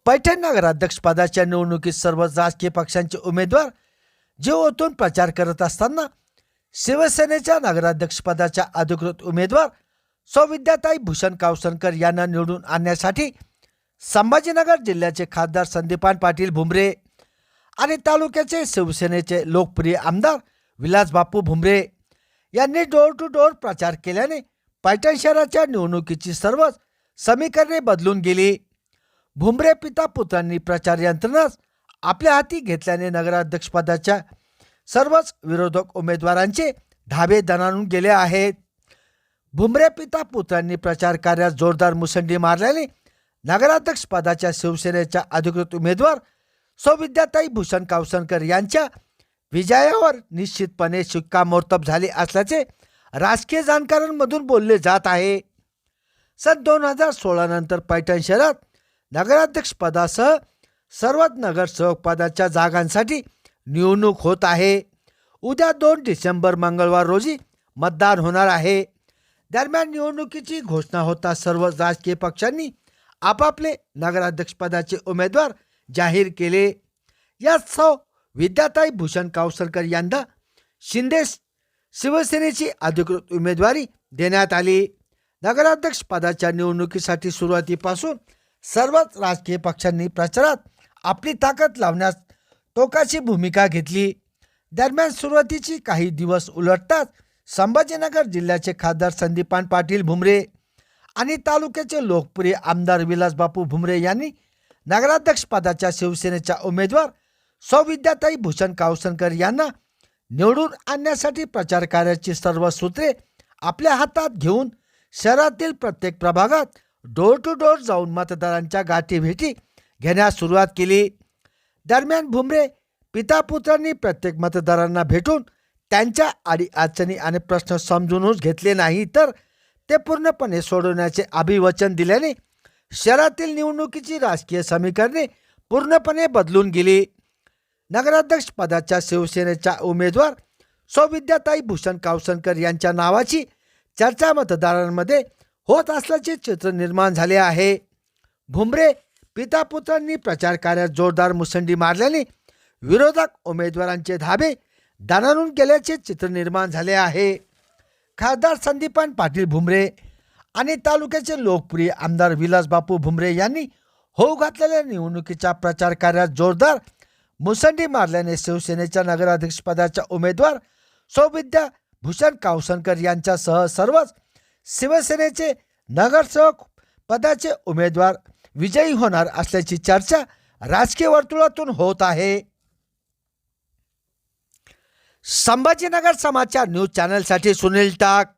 पैठण नगराध्यक्षपदाच्या निवडणुकीत सर्व राजकीय पक्षांचे उमेदवार जीव ओतून प्रचार करत असताना शिवसेनेच्या नगराध्यक्षपदाच्या अधिकृत उमेदवार सौविद्याताई भूषण कावसनकर यांना निवडून आणण्यासाठी संभाजीनगर जिल्ह्याचे खासदार संदीपान पाटील भुमरे आणि तालुक्याचे शिवसेनेचे लोकप्रिय आमदार विलासबापू भुमरे यांनी डोर टू डोर प्रचार केल्याने पैठण शहराच्या निवडणुकीची सर्वच समीकरणे बदलून गेली। भुमरे पिता पुत्रांनी प्रचार यंत्रणाच आपल्या हाती घेतल्याने नगराध्यक्षपदाच्या सर्वच विरोधक उमेदवारांचे धाबे दणाणून गेले आहेत। भुमरे पिता पुत्रांनी प्रचार कार्यात जोरदार मुसंडी मारल्याने नगराध्यक्षपदाच्या शिवसेनेच्या अधिकृत उमेदवार सौविद्याताई भूषण कावसनकर यांच्या विजयावर निश्चितपणे शिक्कामोर्तब झाले असल्याचे राजकीय जाणकारांमधून बोलले जात आहे। सन 2016 नंतर पैठण शहरात नगराध्यक्षपदासह सर्वच नगरसेवक पदाच्या जागांसाठी निवडणूक होत आहे। उद्या 2 डिसेंबर मंगळवार रोजी मतदान होणार आहे। दरम्यान निवडणुकीची घोषणा होता सर्व राजकीय पक्षांनी आपापले नगराध्यक्षपदाचे उमेदवार जाहीर केले। यात विद्याताई भूषण कावसनकर यांना शिंदे शिवसेनेची अधिकृत उमेदवारी देण्यात आली। नगराध्यक्षपदाच्या निवडणुकीसाठी सुरुवातीपासून सर्वच राजकीय पक्षांनी प्रचारात आपली ताकद लावण्यास टोकाची भूमिका घेतली। दरम्यान सुरुवातीची काही दिवस उलटताच संभाजीनगर जिल्ह्याचे खासदार संदीपान पाटील भुमरे आणि तालुक्याचे लोकप्रिय आमदार विलासबापू भुमरे यांनी नगराध्यक्षपदाच्या शिवसेनेच्या उमेदवार सौविद्याताई भूषण कावसनकर यांना निवडून आणण्यासाठी प्रचार कार्याची सर्व सूत्रे आपल्या हातात घेऊन शहरातील प्रत्येक प्रभागात डोर टू डोर जाऊन मतदारांच्या गाठीभेटी घेण्यास सुरुवात केली। दरम्यान भुमरे पिता पुत्रांनी प्रत्येक मतदारांना भेटून त्यांच्या अडीअडचणी आणि प्रश्न समजूनच घेतले नाही तर ते पूर्णपणे सोडवण्याचे अभिवचन दिल्याने शहरातील निवडणुकीची राजकीय समीकरणे पूर्णपणे बदलून गेली। नगराध्यक्ष पदाच्या शिवसेनेच्या उमेदवार सौविद्याताई भूषण कावसनकर यांच्या नावाची चर्चा मतदारांमध्ये होत असल्याचे चित्र निर्माण झाले आहे। भुमरे पिता पुत्रांनी प्रचार कार्यात जोरदार मुसंडी मारल्याने विरोधक उमेदवारांचे धाबे दणाणून गेल्याचे चित्र निर्माण झाले आहे। खासदार संदीपान पाटील भुमरे आणि तालुक्याचे लोकप्रिय आमदार विलासबापू भुमरे यांनी होऊ घातलेल्या निवडणुकीच्या प्रचार कार्यात जोरदार मुसंडी मारल्याने शिवसेनेच्या नगराध्यक्षपदाच्या उमेदवार सौविद्या भूषण कावसनकर यांच्यासह सर्वच शिवसेनेचे नगरसेवक पदाचे उमेदवार विजयी होणार असल्याची चर्चा राजकीय वर्तुळातून होत आहे। संभाजीनगर समाचार न्यूज चॅनलसाठी सुनील टाक।